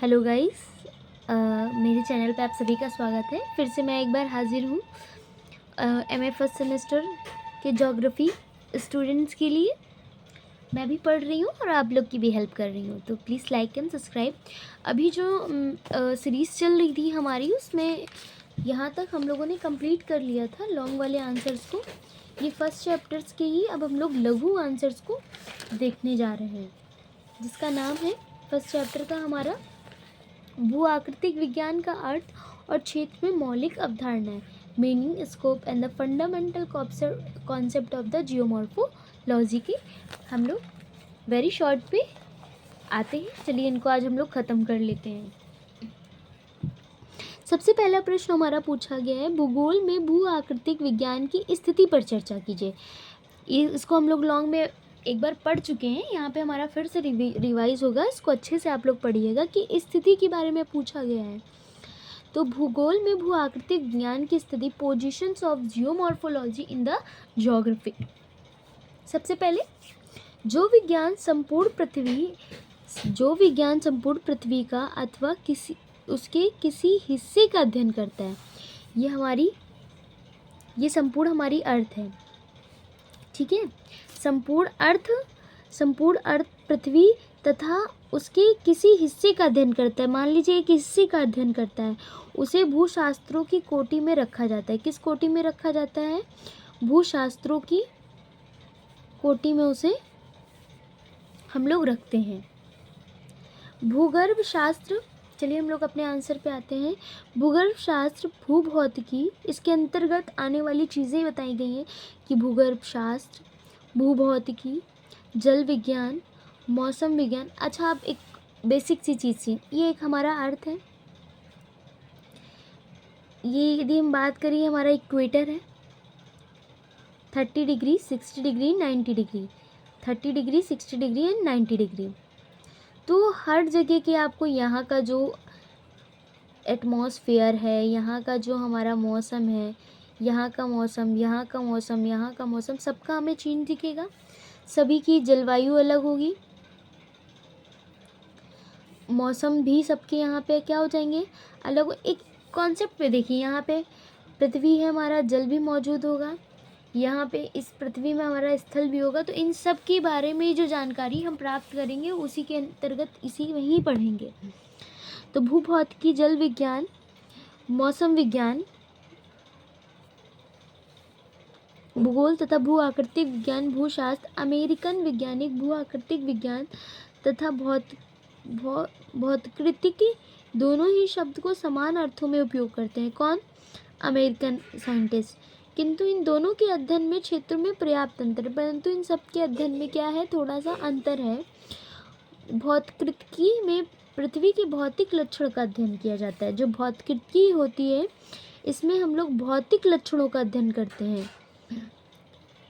Hello guys, मेरे channel पे आप सभी का स्वागत है। फिर से मैं एक बार हाजिर हूँ एमए फर्स्ट सेमेस्टर के ज्योग्राफी स्टूडेंट्स के लिए। मैं भी पढ़ रही हूँ और आप लोग की भी हेल्प कर रही हूँ, तो प्लीज़ लाइक एंड सब्सक्राइब। अभी जो सीरीज़ चल रही थी हमारी, उसमें यहाँ तक हम लोगों ने कंप्लीट कर लिया था लॉन्ग वाले आंसर्स को। ये फर्स्ट चैप्टर्स के ही अब हम लोग लघु आंसर्स को देखने जा रहे हैं, जिसका नाम है फर्स्ट चैप्टर का हमारा भू आकृतिक विज्ञान का अर्थ और क्षेत्र में मौलिक अवधारणाएं, meaning, scope and the fundamental concept of the geomorphology की हम लोग वेरी शॉर्ट पे आते हैं। चलिए इनको आज हम लोग ख़त्म कर लेते हैं। सबसे पहला प्रश्न हमारा पूछा गया है, भूगोल में भू आकृतिक विज्ञान की स्थिति पर चर्चा कीजिए। इसको हम लोग लॉन्ग में एक बार पढ़ चुके हैं, यहाँ पे हमारा फिर से रिवाइज होगा। इसको अच्छे से आप लोग पढ़िएगा कि स्थिति के बारे में पूछा गया है। तो भूगोल में भू आकृतिक विज्ञान की स्थिति, positions of geomorphology in the geography. सबसे पहले जो विज्ञान संपूर्ण पृथ्वी का अथवा उसके किसी हिस्से का अध्ययन करता है, ये संपूर्ण हमारी अर्थ है। ठीक है, संपूर्ण अर्थ पृथ्वी तथा उसके किसी हिस्से का अध्ययन करता है। मान लीजिए एक हिस्से का अध्ययन करता है, उसे भूशास्त्रों की कोटि में रखा जाता है। किस कोटि में रखा जाता है? भूशास्त्रों की कोटि में उसे हम लोग रखते हैं। भूगर्भ शास्त्र, चलिए हम लोग अपने आंसर पे आते हैं। भूगर्भ शास्त्र, भूभौतिकी, इसके अंतर्गत आने वाली चीज़ें बताई गई हैं कि भूगर्भ शास्त्र, भूभौतिकी, जल विज्ञान, मौसम विज्ञान। अच्छा, आप एक बेसिक सी चीज़ थी, ये एक हमारा अर्थ है। ये यदि हम बात करें, हमारा इक्वेटर है, 30 degree, 60 degree, 90 degree, 30 degree, 60 degree and 90 degree. तो हर जगह के आपको यहाँ का जो एटमॉस्फेयर है, यहाँ का जो हमारा मौसम है, यहाँ का मौसम, यहाँ का मौसम, यहाँ का मौसम, सबका हमें चेंज दिखेगा। सभी की जलवायु अलग होगी, मौसम भी सबके यहाँ पे क्या हो जाएंगे, अलग। एक कॉन्सेप्ट पे देखिए, यहाँ पे पृथ्वी है, हमारा जल भी मौजूद होगा, यहाँ पे इस पृथ्वी में हमारा स्थल भी होगा। तो इन सब के बारे में जो जानकारी हम प्राप्त करेंगे, उसी के अंतर्गत इसी में ही पढ़ेंगे। तो भूभौतिकी, जल विज्ञान, मौसम विज्ञान, भूगोल तथा भू आकृतिक विज्ञान, भूशास्त्र, अमेरिकन वैज्ञानिक भू आकृतिक विज्ञान तथा भौतिकृतिकी दोनों ही शब्द को समान अर्थों में उपयोग करते हैं। कौन? American scientist. किंतु इन दोनों के अध्ययन में क्षेत्र में पर्याप्त अंतर है, परंतु इन सब के अध्ययन में क्या है, थोड़ा सा अंतर है। भौतिकृतिकी में पृथ्वी के भौतिक लक्षण का अध्ययन किया जाता है। जो भौतिकृतिकी होती है, इसमें हम लोग भौतिक लक्षणों का अध्ययन करते हैं,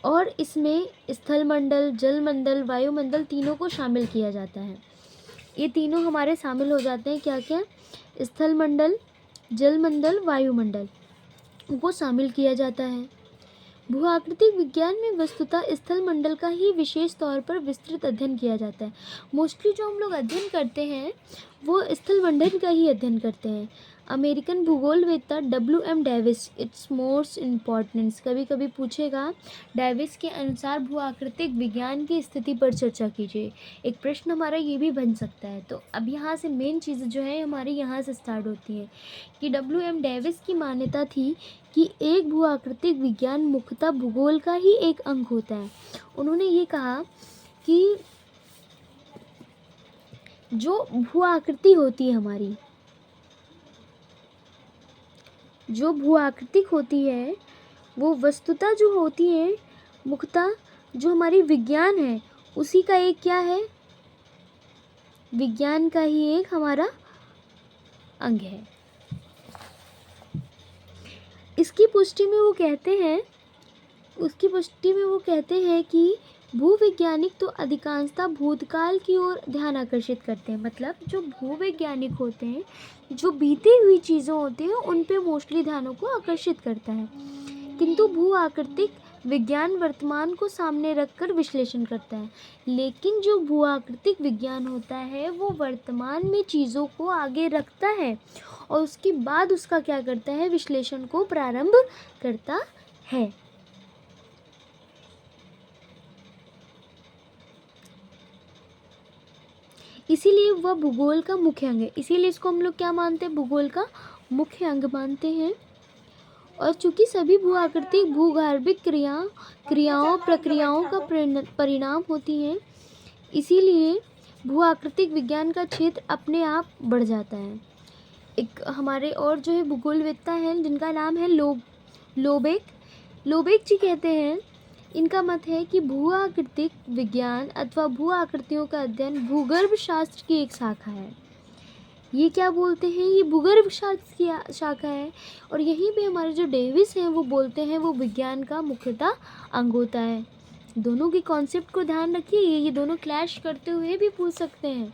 और इसमें स्थल मंडल, जल मंडल, वायुमंडल तीनों को शामिल किया जाता है। ये तीनों हमारे शामिल हो जाते हैं। क्या क्या? स्थल मंडल, जल मंडल, वायुमंडल को शामिल किया जाता है। भू आकृतिक विज्ञान में वस्तुतः स्थल मंडल का ही विशेष तौर पर विस्तृत अध्ययन किया जाता है। मोस्टली जो हम लोग अध्ययन करते हैं, वो स्थल मंडल का ही अध्ययन करते हैं। अमेरिकन भूगोलवेत्ता WM Davis, it's most importance, कभी कभी पूछेगा, डेविस के अनुसार भू आकृतिक विज्ञान की स्थिति पर चर्चा कीजिए। एक प्रश्न हमारा ये भी बन सकता है। तो अब यहाँ से मेन चीज़ जो है हमारी यहाँ से स्टार्ट होती है कि WM डेविस की मान्यता थी कि एक भू आकृतिक विज्ञान मुख्यतः भूगोल का ही एक अंग होता है। उन्होंने ये कहा कि जो भू आकृति होती है हमारी, जो भू आकृतिक होती है, वो वस्तुतः जो होती है, मुख्यतः जो हमारी विज्ञान है, उसी का एक क्या है, विज्ञान का ही एक हमारा अंग है। इसकी पुष्टि में वो कहते हैं कि भूवैज्ञानिक तो अधिकांशतः भूतकाल की ओर ध्यान आकर्षित करते हैं। मतलब जो भूवैज्ञानिक होते हैं, जो बीती हुई चीज़ें होती हैं, उन पे मोस्टली ध्यानों को आकर्षित करता है। किंतु भू आकृतिक विज्ञान वर्तमान को सामने रखकर विश्लेषण करता है, लेकिन जो भूआकृतिक विज्ञान होता है वो वर्तमान में चीज़ों को आगे रखता है और उसके बाद उसका क्या करता है, विश्लेषण को प्रारंभ करता है। इसीलिए वह भूगोल का मुख्य अंग है, इसीलिए इसको हम लोग क्या मानते हैं, भूगोल का मुख्य अंग मानते हैं। और चूंकि सभी भूआकृतिक भूगर्भिक क्रियाओं प्रक्रियाओं का परिणाम होती हैं, इसीलिए भूआकृतिक विज्ञान का क्षेत्र अपने आप बढ़ जाता है। एक हमारे और जो है भूगोलवेत्ता हैं जिनका नाम है लोबेक जी कहते हैं, इनका मत है कि भूआकृतिक विज्ञान अथवा भू आकृतियों का अध्ययन भूगर्भ शास्त्र की एक शाखा है। ये क्या बोलते हैं, ये भूगर्भ शास्त्र की शाखा है। और यहीं पे हमारे जो डेविस हैं वो बोलते हैं वो विज्ञान का मुख्यतः अंग होता है। दोनों की कॉन्सेप्ट को ध्यान रखिए, ये दोनों क्लैश करते हुए भी पूछ सकते हैं।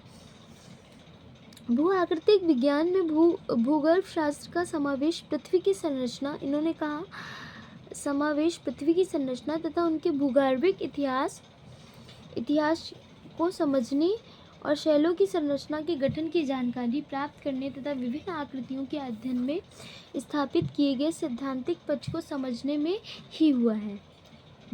भू आकृतिक विज्ञान में भूगर्भ शास्त्र का समावेश पृथ्वी की संरचना, इन्होंने कहा समावेश पृथ्वी की संरचना तथा उनके भूगर्भिक इतिहास को समझने और शैलों की संरचना के गठन की जानकारी प्राप्त करने तथा विभिन्न आकृतियों के अध्ययन में स्थापित किए गए सैद्धांतिक पक्ष को समझने में ही हुआ है।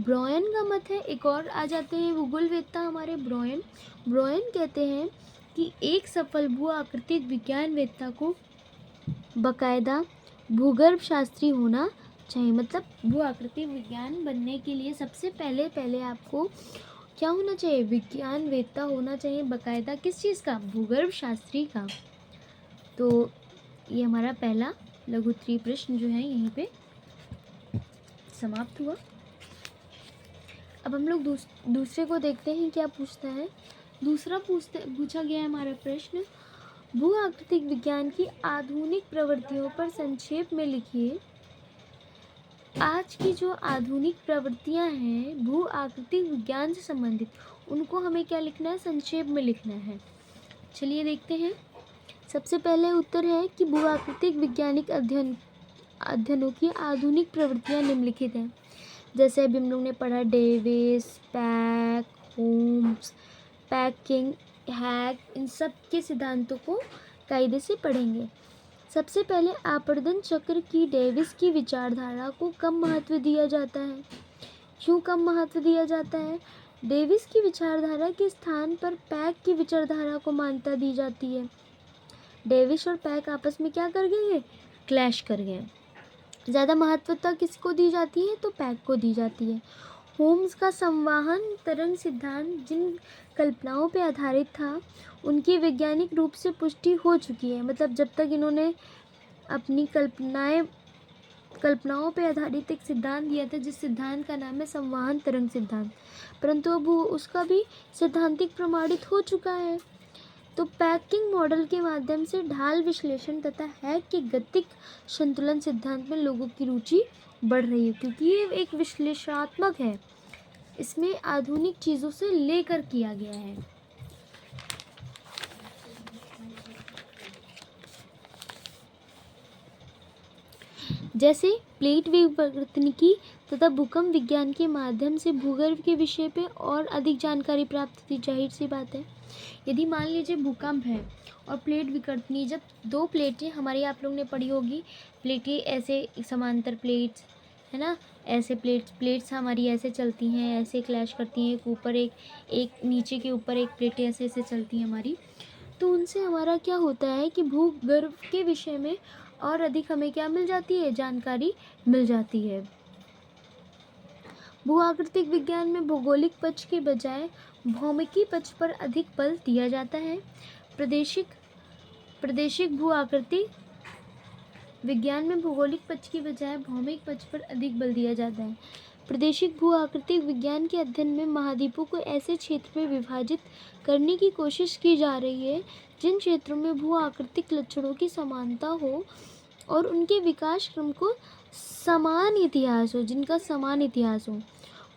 ब्रोयन का मत है, एक और आ जाते हैं भूगोलवेत्ता हमारे ब्रोयन कहते हैं कि एक सफल भू आकृतिक विज्ञानवेत्ता को बाकायदा भूगर्भ शास्त्री होना चाहिए। मतलब भू आकृतिक विज्ञान बनने के लिए सबसे पहले आपको क्या होना चाहिए, विज्ञानवेत्ता होना चाहिए, बाकायदा किस चीज़ का, भूगर्भ शास्त्री का। तो ये हमारा पहला लघुत्तरीय प्रश्न जो है यहीं पे समाप्त हुआ। अब हम लोग दूसरे को देखते हैं क्या पूछता है। दूसरा पूछा गया है हमारा प्रश्न, भू आकृतिक विज्ञान की आधुनिक प्रवृत्तियों पर संक्षेप में लिखिए। आज की जो आधुनिक प्रवृत्तियां हैं भू आकृतिक विज्ञान से संबंधित, उनको हमें क्या लिखना है, संक्षेप में लिखना है। चलिए देखते हैं। सबसे पहले उत्तर है कि भू आकृतिक वैज्ञानिक अध्ययनों की आधुनिक प्रवृत्तियां निम्नलिखित हैं। जैसे अभी हम लोग ने पढ़ा डेविस, पैक, होम्स, पैकिंग, हैक, इन सब के सिद्धांतों को कायदे से पढ़ेंगे। सबसे पहले आवर्धन चक्र की डेविस की विचारधारा को कम महत्व दिया जाता है। क्यों कम महत्व दिया जाता है? डेविस की विचारधारा के स्थान पर पैक की विचारधारा को मान्यता दी जाती है। डेविस और पैक आपस में क्या कर गए, क्लैश कर गए। ज़्यादा महत्वता किसको दी जाती है, तो पैक को दी जाती है। होम्स का संवहन तरंग सिद्धांत जिन कल्पनाओं पर आधारित था उनकी वैज्ञानिक रूप से पुष्टि हो चुकी है। मतलब जब तक इन्होंने अपनी कल्पनाओं पर आधारित एक सिद्धांत दिया था जिस सिद्धांत का नाम है संवहन तरंग सिद्धांत, परंतु अब उसका भी सैद्धांतिक प्रमाणित हो चुका है। तो पैकिंग मॉडल के माध्यम से ढाल विश्लेषण तथा हैक के गतिक संतुलन सिद्धांत में लोगों की रुचि बढ़ रही है, क्योंकि ये एक विश्लेषणात्मक है, इसमें आधुनिक चीज़ों से लेकर किया गया है। जैसे प्लेट विवर्तनिकी तथा भूकंप विज्ञान के माध्यम से भूगर्भ के विषय पे और अधिक जानकारी प्राप्त होती, जाहिर सी बात है। यदि मान लीजिए भूकंप है और प्लेट विवर्तनी, जब दो प्लेटें हमारी आप लोग ने पढ़ी होगी, प्लेटें ऐसे समांतर प्लेट्स है ना, ऐसे प्लेट्स हमारी ऐसे चलती हैं, ऐसे क्लैश करती हैं, एक ऊपर एक नीचे के ऊपर एक प्लेटें ऐसे ऐसे चलती हैं हमारी। तो उनसे हमारा क्या होता है कि भूगर्भ के विषय में और अधिक हमें क्या मिल जाती है, जानकारी मिल जाती है। भू आकृतिक विज्ञान में भौगोलिक पक्ष के बजाय भौमिकी पक्ष पर अधिक बल दिया जाता है। प्रादेशिक भू आकृति विज्ञान में भौगोलिक पक्ष की बजाय भौमिक पक्ष पर अधिक बल दिया जाता है। प्रादेशिक भू आकृतिक विज्ञान के अध्ययन में महाद्वीपों को ऐसे क्षेत्र में विभाजित करने की कोशिश की जा रही है जिन क्षेत्रों में भू आकृतिक लक्षणों की समानता हो और उनके विकास क्रम को समान इतिहास हो, जिनका समान इतिहास हो।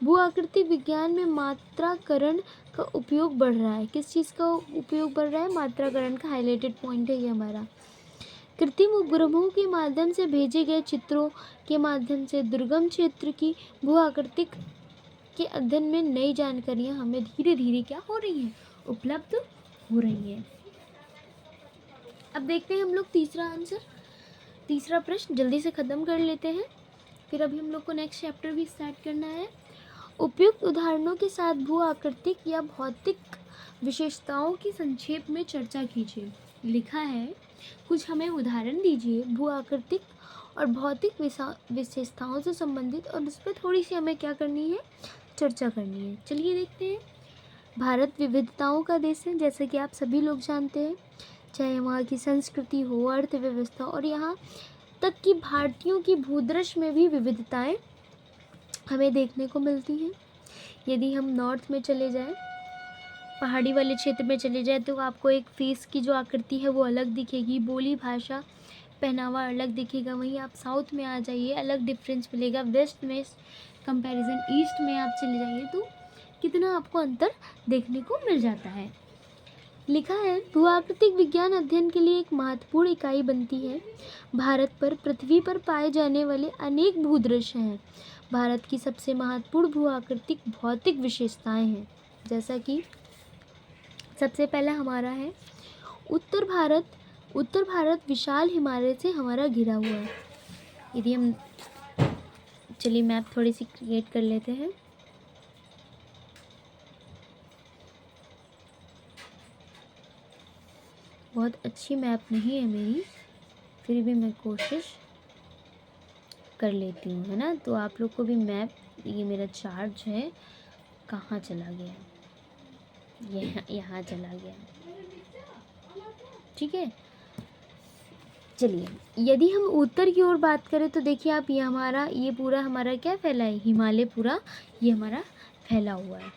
भू आकृतिक विज्ञान में मात्राकरण का उपयोग बढ़ रहा है। किस चीज़ का उपयोग बढ़ रहा है? मात्राकरण का हाईलाइटेड पॉइंट है ये हमारा। कृत्रिम उपग्रहों के माध्यम से भेजे गए चित्रों के माध्यम से दुर्गम क्षेत्र की भू आकृतिक के अध्ययन में नई जानकारियां हमें धीरे धीरे क्या हो रही हैं, उपलब्ध हो रही हैं। अब देखते हैं हम लोग तीसरा आंसर, तीसरा प्रश्न जल्दी से ख़त्म कर लेते हैं, फिर अभी हम लोग को नेक्स्ट चैप्टर भी स्टार्ट करना है। उपयुक्त उदाहरणों के साथ भू आकृतिक या भौतिक विशेषताओं की संक्षेप में चर्चा कीजिए। लिखा है कुछ हमें उदाहरण दीजिए भू आकृतिक और भौतिक विशेषताओं से संबंधित, और उस पर थोड़ी सी हमें क्या करनी है, चर्चा करनी है। चलिए देखते हैं। भारत विविधताओं का देश है, जैसे कि आप सभी लोग जानते हैं, चाहे वहाँ की संस्कृति हो, अर्थव्यवस्था, और यहाँ तक कि भारतीयों की भूदृश्य में भी विविधताएं हमें देखने को मिलती हैं। यदि हम नॉर्थ में चले जाएं, पहाड़ी वाले क्षेत्र में चले जाएं, तो आपको एक फेस की जो आकृति है वो अलग दिखेगी, बोली भाषा पहनावा अलग दिखेगा। वहीं आप साउथ में आ जाइए, अलग डिफरेंस मिलेगा। वेस्ट में कंपैरिजन ईस्ट में आप चले जाइए तो कितना आपको अंतर देखने को मिल जाता है। लिखा है भूआकृतिक विज्ञान अध्ययन के लिए एक महत्वपूर्ण इकाई बनती है। भारत पर पृथ्वी पर पाए जाने वाले अनेक भूदृश्य हैं। भारत की सबसे महत्वपूर्ण भूआकृतिक भौतिक विशेषताएं हैं, जैसा कि सबसे पहला हमारा है उत्तर भारत। उत्तर भारत विशाल हिमालय से हमारा घिरा हुआ है। यदि हम चलिए मैप थोड़ी सी क्रिएट कर लेते हैं। बहुत अच्छी मैप नहीं है मेरी, फिर भी मैं कोशिश कर लेती हूँ, है ना। तो आप लोग को भी मैप, ये मेरा चार्ट जो है कहाँ चला गया, यहाँ चला गया, ठीक है। चलिए यदि हम उत्तर की ओर बात करें तो देखिए आप, ये पूरा हमारा क्या फैला है, हिमालय पूरा ये हमारा फैला हुआ है।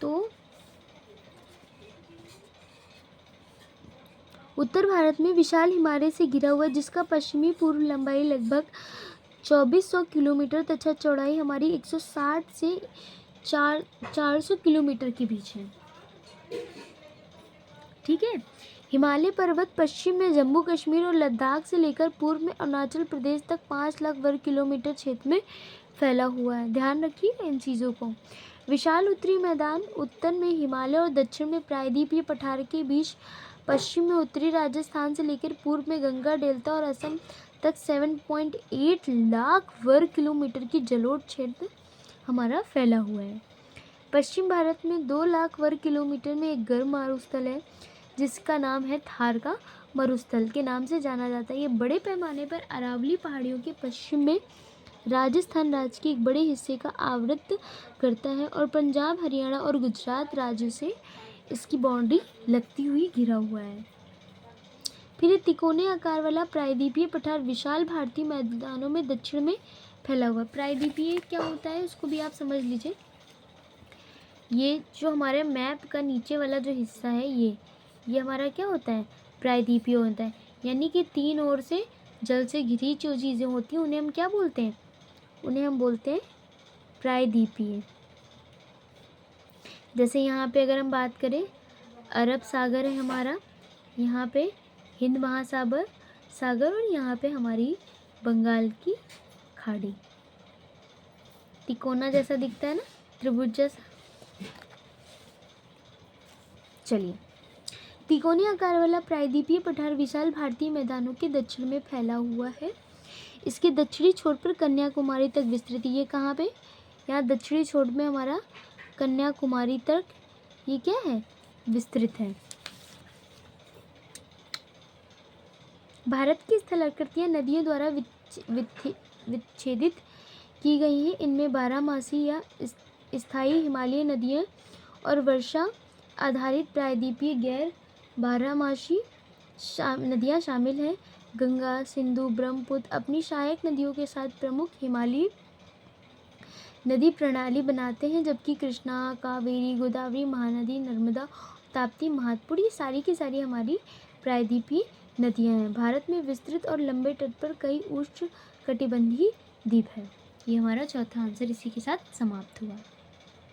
तो उत्तर भारत में विशाल हिमालय से घिरा हुआ है, जिसका पश्चिमी पूर्व लंबाई लगभग 2400 किलोमीटर तथा चौड़ाई हमारी 160 से 400 किलोमीटर के बीच है, ठीक है। हिमालय पर्वत पश्चिम में जम्मू कश्मीर और लद्दाख से लेकर पूर्व में अरुणाचल प्रदेश तक 5 लाख वर्ग किलोमीटर क्षेत्र में फैला हुआ है। ध्यान रखिए इन चीज़ों को। विशाल उत्तरी मैदान उत्तर में हिमालय और दक्षिण में प्रायद्वीपीय पठार के बीच, पश्चिम में उत्तरी राजस्थान से लेकर पूर्व में गंगा डेल्टा और असम तक 7.8 लाख वर्ग किलोमीटर की जलोढ़ क्षेत्र हमारा फैला हुआ है। पश्चिम भारत में 2 लाख वर्ग किलोमीटर में एक गर्म मरुस्थल है, जिसका नाम है थार का मरुस्थल के नाम से जाना जाता है। ये बड़े पैमाने पर अरावली पहाड़ियों के पश्चिम में राजस्थान राज्य के एक बड़े हिस्से का आवृत करता है और पंजाब, हरियाणा और गुजरात राज्य से इसकी बाउंड्री लगती हुई घिरा हुआ है। फिर ये तिकोने आकार वाला प्रायद्वीपीय पठार विशाल भारतीय मैदानों में दक्षिण में फैला हुआ। प्रायद्वीपीय क्या होता है उसको भी आप समझ लीजिए। ये जो हमारे मैप का नीचे वाला जो हिस्सा है, ये हमारा क्या होता है, प्रायद्वीपीय होता है। यानी कि 3 ओर से जल से घिरी जो चीज़ें होती हैं उन्हें हम क्या बोलते हैं, उन्हें हम बोलते हैं प्रायद्वीपीय। जैसे यहाँ पे अगर हम बात करें, अरब सागर है हमारा, यहाँ पे हिंद महासागर सागर, और यहाँ पे हमारी बंगाल की खाड़ी। तिकोना जैसा दिखता है ना, त्रिभुज जैसा। चलिए, तिकोनी आकार वाला प्रायद्वीपीय पठार विशाल भारतीय मैदानों के दक्षिण में फैला हुआ है। इसके दक्षिणी छोर पर कन्याकुमारी तक विस्तृत है। ये कहाँ पे, यहाँ दक्षिणी छोर में हमारा कन्याकुमारी तक ये क्या है, विस्तृत है। भारत की स्थलाकृतियाँ नदियों द्वारा विच्छेदित की गई हैं। इनमें बारहमासी या स्थायी हिमालयी नदियाँ और वर्षा आधारित प्रायद्वीपीय गैर बारहमासी नदियाँ शामिल हैं। गंगा, सिंधु, ब्रह्मपुत्र अपनी सहायक नदियों के साथ प्रमुख हिमालयी नदी प्रणाली बनाते हैं, जबकि कृष्णा, कावेरी, गोदावरी, महानदी, नर्मदा, ताप्ती महत्वपूर्ण, ये सारी की सारी हमारी प्रायद्वीपीय नदियाँ हैं। भारत में विस्तृत और लंबे तट पर कई उष्ण कटिबंधीय द्वीप हैं। ये हमारा चौथा आंसर इसी के साथ समाप्त हुआ।